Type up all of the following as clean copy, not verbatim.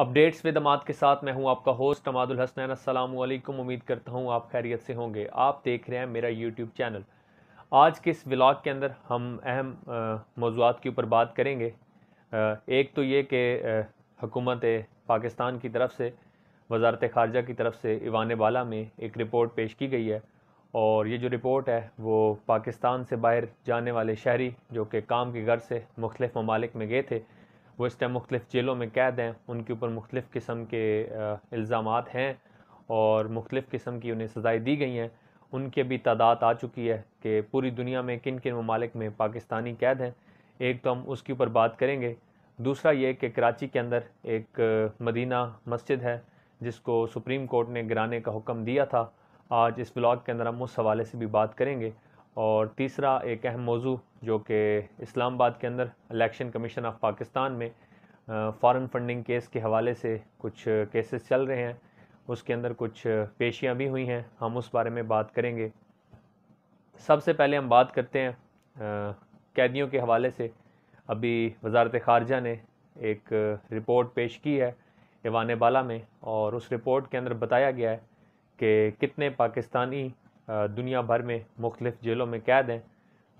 Updates with اماد کے ساتھ میں ہوں آپ کا ہوسٹ اماد الحسنین۔ السلام علیکم، امید کرتا ہوں آپ خیریت سے ہوں گے۔ آپ دیکھ رہے ہیں میرا یوٹیوب چینل۔ آج کے اس ولاگ کے اندر ہم اہم موضوعات کے اوپر بات کریں گے۔ ایک تو یہ کہ حکومت پاکستان کی طرف سے، وزارت خارجہ کی طرف سے ایوان بالا میں ایک رپورٹ پیش کی گئی ہے، اور یہ جو رپورٹ ہے وہ پاکستان سے باہر جانے والے شہری جو کہ کام کی غرض سے مختلف ممالک میں گئے تھے، وہ اس ٹائم مختلف جیلوں میں قید ہیں، ان کے اوپر مختلف قسم کے الزامات ہیں اور مختلف قسم کی انہیں سزائیں دی گئی ہیں۔ ان کی ابھی تعداد آ چکی ہے کہ پوری دنیا میں کن کن ممالک میں پاکستانی قید ہیں۔ ایک تو ہم اس کے اوپر بات کریں گے، دوسرا یہ کہ کراچی کے اندر ایک مدینہ مسجد ہے جس کو سپریم کورٹ نے گرانے کا حکم دیا تھا۔ آج اس بلاگ کے اندر ہم اس حوالے سے بھی بات کریں گے۔ اور تیسرا ایک اہم موضوع جو کہ اسلام آباد کے اندر الیکشن کمیشن آف پاکستان میں فارن فنڈنگ کیس کے حوالے سے کچھ کیسز چل رہے ہیں، اس کے اندر کچھ پیشیاں بھی ہوئی ہیں، ہم اس بارے میں بات کریں گے۔ سب سے پہلے ہم بات کرتے ہیں قیدیوں کے حوالے سے۔ ابھی وزارت خارجہ نے ایک رپورٹ پیش کی ہے ایوان بالا میں، اور اس رپورٹ کے اندر بتایا گیا ہے کہ کتنے پاکستانی دنیا بھر میں مختلف جیلوں میں قید ہیں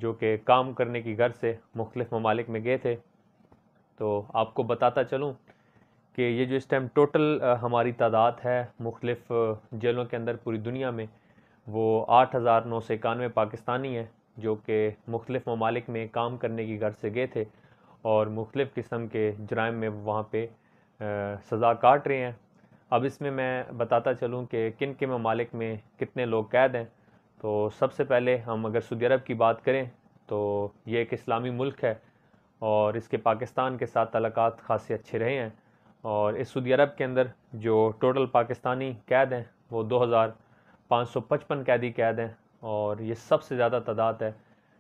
جو کہ کام کرنے کی غرض سے مختلف ممالک میں گئے تھے۔ تو آپ کو بتاتا چلوں کہ یہ جو اس ٹائم ٹوٹل ہماری تعداد ہے مختلف جیلوں کے اندر پوری دنیا میں، وہ 8,991 پاکستانی ہیں جو کہ مختلف ممالک میں کام کرنے کی غرض سے گئے تھے اور مختلف قسم کے جرائم میں وہاں پہ سزا کاٹ رہے ہیں۔ اب اس میں بتاتا چلوں کہ کن کے ممالک میں کتنے لوگ قید ہیں۔ تو سب سے پہلے ہم اگر سعودی عرب کی بات کریں تو یہ ایک اسلامی ملک ہے اور اس کے پاکستان کے ساتھ تعلقات خاصے اچھے رہے ہیں، اور اس سعودی عرب کے اندر جو ٹوٹل پاکستانی قید ہیں وہ 2,555 قیدی قید ہیں، اور یہ سب سے زیادہ تعداد ہے۔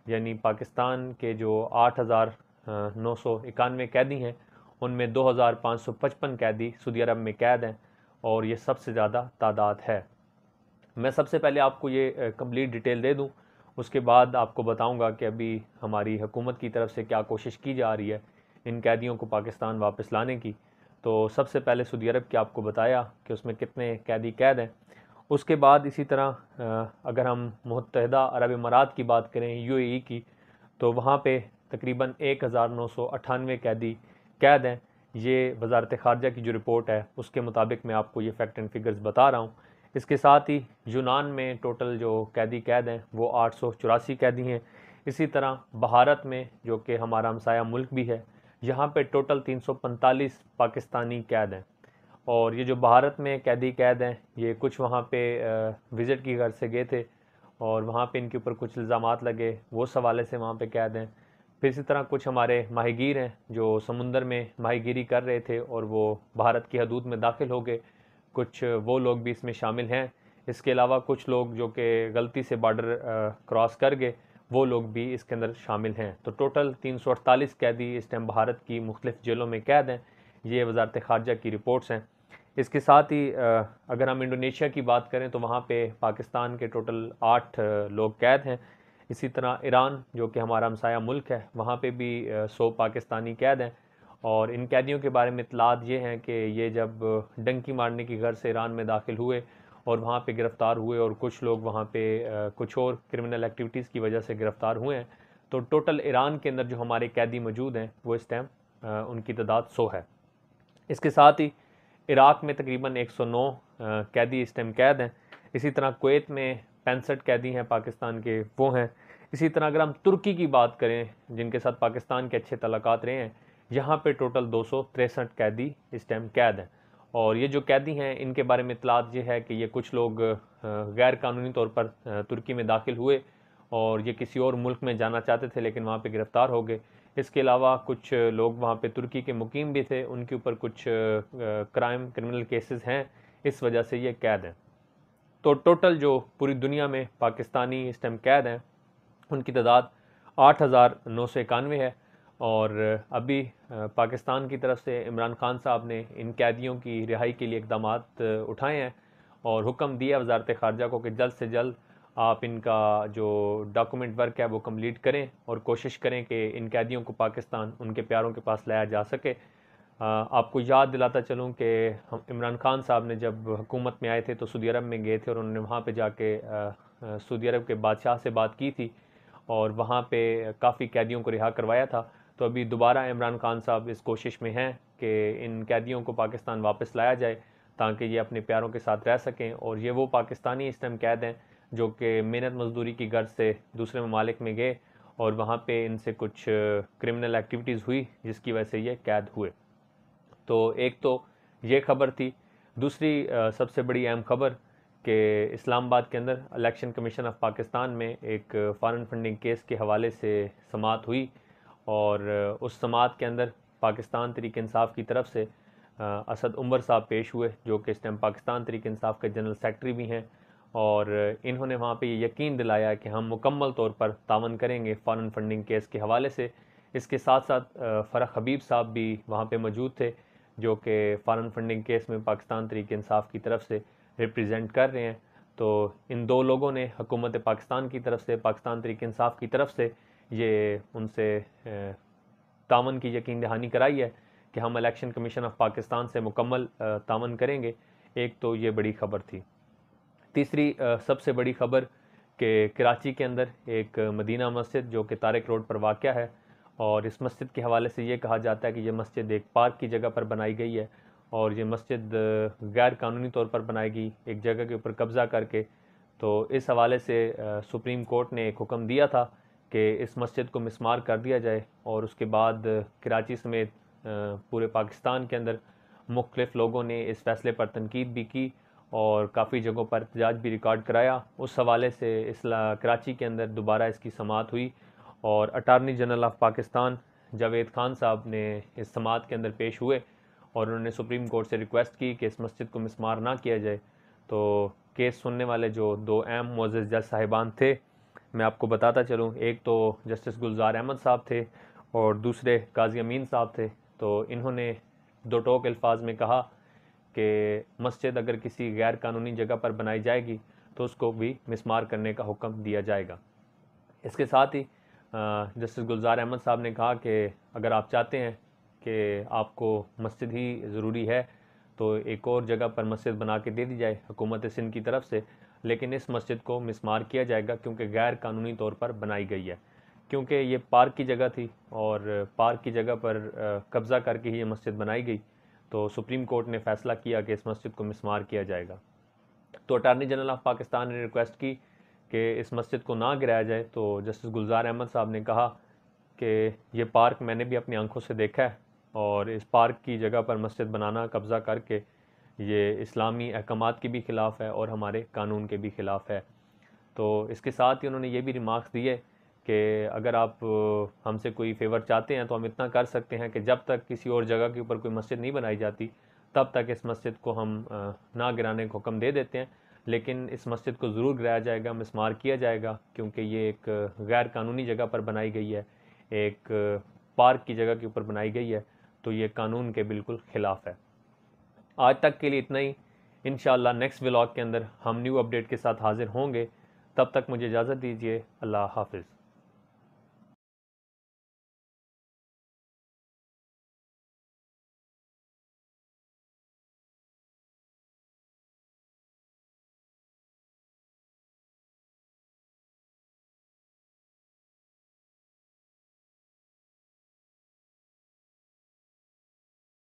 یعنی پاکستان کے جو 8,991 قیدی ہیں ان میں 2,555 قیدی سعودی عرب میں قید ہیں، اور یہ سب سے زیادہ تعداد ہے۔ میں سب سے پہلے آپ کو یہ کمپلیٹ ڈیٹیل دے دوں، اس کے بعد آپ کو بتاؤں گا کہ ابھی ہماری حکومت کی طرف سے کیا کوشش کی جا رہی ہے ان قیدیوں کو پاکستان واپس لانے کی۔ تو سب سے پہلے سعودی عرب کی آپ کو بتایا کہ اس میں کتنے قیدی قید ہیں۔ اس کے بعد اسی طرح اگر ہم متحدہ عرب امارات کی بات کریں، UAE کی، تو وہاں پہ تقریباً 1,998 قیدی قید ہیں۔ یہ وزارت خارجہ کی جو رپورٹ ہے اس کے مطابق میں آپ کو یہ فیکٹ اینڈ فگرز بتا رہا ہوں۔ اس کے ساتھ ہی یونان میں ٹوٹل جو قیدی قید ہیں وہ 884 قیدی ہیں۔ اسی طرح بھارت میں جو کہ ہمارا ہمسایہ ملک بھی ہے، یہاں پہ ٹوٹل 345 پاکستانی قید ہیں۔ اور یہ جو بھارت میں قیدی قید ہیں یہ کچھ وہاں پہ وزٹ کی غرض سے گئے تھے اور وہاں پہ ان کے اوپر کچھ الزامات لگے، وہ اس حوالے سے وہاں پہ قید ہیں۔ پھر اسی طرح کچھ ہمارے ماہی گیر ہیں جو سمندر میں ماہی گیری کر رہے تھے اور وہ بھارت کی حدود میں داخل ہو گئے، کچھ وہ لوگ بھی اس میں شامل ہیں۔ اس کے علاوہ کچھ لوگ جو کہ غلطی سے بارڈر کراس کر گئے، وہ لوگ بھی اس کے اندر شامل ہیں۔ تو ٹوٹل 348 قیدی اس ٹائم بھارت کی مختلف جیلوں میں قید ہیں۔ یہ وزارت خارجہ کی رپورٹس ہیں۔ اس کے ساتھ ہی اگر ہم انڈونیشیا کی بات کریں تو وہاں پہ پاکستان کے ٹوٹل 8 لوگ قید ہیں۔ اسی طرح ایران جو کہ ہمارا ہمسایہ ملک ہے، وہاں پہ بھی 100 پاکستانی قید ہیں، اور ان قیدیوں کے بارے میں اطلاعات یہ ہیں کہ یہ جب ڈنکی مارنے کی غرض سے ایران میں داخل ہوئے اور وہاں پہ گرفتار ہوئے، اور کچھ لوگ وہاں پہ کچھ اور کرمنل ایکٹیویٹیز کی وجہ سے گرفتار ہوئے ہیں۔ تو ٹوٹل ایران کے اندر جو ہمارے قیدی موجود ہیں وہ اس ٹائم ان کی تعداد 100 ہے۔ اس کے ساتھ ہی عراق میں تقریباً 109 قیدی اس ٹائم قید ہیں۔ اسی طرح کویت میں 65 قیدی ہیں پاکستان کے، وہ ہیں۔ اسی طرح اگر ہم ترکی کی بات کریں جن کے ساتھ پاکستان کے اچھے تعلقات رہے ہیں، یہاں پہ ٹوٹل 263 قیدی اس ٹائم قید ہیں۔ اور یہ جو قیدی ہیں ان کے بارے میں اطلاعات یہ ہے کہ یہ کچھ لوگ غیر قانونی طور پر ترکی میں داخل ہوئے اور یہ کسی اور ملک میں جانا چاہتے تھے لیکن وہاں پہ گرفتار ہو گئے۔ اس کے علاوہ کچھ لوگ وہاں پہ ترکی کے مقیم بھی تھے، ان کے اوپر کچھ کرمنل کیسز ہیں، اس وجہ سے یہ قید ہیں۔ تو ٹوٹل جو پوری دنیا میں پاکستانی اس ٹائم قید ہیں ان کی تعداد 8,991 ہے، اور ابھی پاکستان کی طرف سے عمران خان صاحب نے ان قیدیوں کی رہائی کے لیے اقدامات اٹھائے ہیں اور حکم دیا وزارت خارجہ کو کہ جلد سے جلد آپ ان کا جو ڈاکومنٹ ورک ہے وہ کمپلیٹ کریں اور کوشش کریں کہ ان قیدیوں کو پاکستان ان کے پیاروں کے پاس لایا جا سکے۔ آپ کو یاد دلاتا چلوں کہ عمران خان صاحب نے جب حکومت میں آئے تھے تو سعودی عرب میں گئے تھے، اور انہوں نے وہاں پہ جا کے سعودی عرب کے بادشاہ سے بات کی تھی اور وہاں پہ کافی قیدیوں کو رہا کروایا تھا۔ تو ابھی دوبارہ عمران خان صاحب اس کوشش میں ہیں کہ ان قیدیوں کو پاکستان واپس لایا جائے تاکہ یہ اپنے پیاروں کے ساتھ رہ سکیں، اور یہ وہ پاکستانی اس ٹائم قید ہیں جو کہ محنت مزدوری کی غرض سے دوسرے ممالک میں گئے اور وہاں پہ ان سے کچھ کرمنل ایکٹیویٹیز ہوئی جس کی وجہ سے یہ قید ہوئے۔ تو ایک تو یہ خبر تھی۔ دوسری سب سے بڑی اہم خبر کہ اسلام آباد کے اندر الیکشن کمیشن آف پاکستان میں ایک فارن فنڈنگ کیس کے حوالے سے سماعت ہوئی، اور اس سماعت کے اندر پاکستان تحریک انصاف کی طرف سے اسد عمر صاحب پیش ہوئے جو کہ اس ٹائم پاکستان تحریک انصاف کے جنرل سیکرٹری بھی ہیں، اور انہوں نے وہاں پہ یہ یقین دلایا کہ ہم مکمل طور پر تعاون کریں گے فارن فنڈنگ کیس کے حوالے سے۔ اس کے ساتھ ساتھ فرح حبیب صاحب بھی وہاں پہ موجود تھے جو کہ فارن فنڈنگ کیس میں پاکستان تحریک انصاف کی طرف سے ریپریزنٹ کر رہے ہیں۔ تو ان دو لوگوں نے حکومت پاکستان کی طرف سے، پاکستان تحریک انصاف کی طرف سے یہ ان سے تعاون کی یقین دہانی کرائی ہے کہ ہم الیکشن کمیشن آف پاکستان سے مکمل تعاون کریں گے۔ ایک تو یہ بڑی خبر تھی۔ تیسری سب سے بڑی خبر کہ کراچی کے اندر ایک مدینہ مسجد جو کہ طارق روڈ پر واقع ہے، اور اس مسجد کے حوالے سے یہ کہا جاتا ہے کہ یہ مسجد ایک پارک کی جگہ پر بنائی گئی ہے، اور یہ مسجد غیر قانونی طور پر بنائی گئی ایک جگہ کے اوپر قبضہ کر کے۔ تو اس حوالے سے سپریم کورٹ نے ایک حکم دیا تھا کہ اس مسجد کو مسمار کر دیا جائے، اور اس کے بعد کراچی سمیت پورے پاکستان کے اندر مختلف لوگوں نے اس فیصلے پر تنقید بھی کی اور کافی جگہوں پر احتجاج بھی ریکارڈ کرایا۔ اس حوالے سے کراچی کے اندر دوبارہ اس کی سماعت ہوئی، اور attorney general of Pakistan Javed Khan صاحب نے اس سماعت کے اندر پیش ہوئے، اور انہوں نے سپریم کورٹ سے ریکویسٹ کی کہ اس مسجد کو مسمار نہ کیا جائے۔ تو کیس سننے والے جو دو اہم معزز جج صاحبان تھے میں آپ کو بتاتا چلوں، ایک تو جسٹس گلزار احمد صاحب تھے اور دوسرے قاضی امین صاحب تھے۔ تو انہوں نے دو ٹوک الفاظ میں کہا کہ مسجد اگر کسی غیر قانونی جگہ پر بنائی جائے گی تو اس کو بھی مسمار کرنے کا حکم دیا جائے گا۔ اس کے ساتھ ہی جسٹس گلزار احمد صاحب نے کہا کہ اگر آپ چاہتے ہیں کہ آپ کو مسجد ہی ضروری ہے تو ایک اور جگہ پر مسجد بنا کے دے دی جائے حکومت سندھ کی طرف سے، لیکن اس مسجد کو مسمار کیا جائے گا کیونکہ غیر قانونی طور پر بنائی گئی ہے، کیونکہ یہ پارک کی جگہ تھی اور پارک کی جگہ پر قبضہ کر کے ہی یہ مسجد بنائی گئی۔ تو سپریم کورٹ نے فیصلہ کیا کہ اس مسجد کو مسمار کیا جائے گا۔ تو اٹارنی جنرل آف پاکستان نے ریکویسٹ کی کہ اس مسجد کو نہ گرایا جائے، تو جسٹس گلزار احمد صاحب نے کہا کہ یہ پارک میں نے بھی اپنی آنکھوں سے دیکھا ہے، اور اس پارک کی جگہ پر مسجد بنانا قبضہ کر کے یہ اسلامی احکامات کے بھی خلاف ہے اور ہمارے قانون کے بھی خلاف ہے۔ تو اس کے ساتھ ہی انہوں نے یہ بھی ریمارکس دیے کہ اگر آپ ہم سے کوئی فیور چاہتے ہیں تو ہم اتنا کر سکتے ہیں کہ جب تک کسی اور جگہ کے اوپر کوئی مسجد نہیں بنائی جاتی تب تک اس مسجد کو ہم نہ گرانے کا حکم دے دیتے ہیں، لیکن اس مسجد کو ضرور گرایا جائے گا، مسمار کیا جائے گا، کیونکہ یہ ایک غیر قانونی جگہ پر بنائی گئی ہے، ایک پارک کی جگہ کے اوپر بنائی گئی ہے، تو یہ قانون کے بالکل خلاف ہے۔ آج تک کے لیے اتنا ہی۔ انشاءاللہ نیکسٹ ولاگ کے اندر ہم نیو اپڈیٹ کے ساتھ حاضر ہوں گے، تب تک مجھے اجازت دیجیے۔ اللہ حافظ۔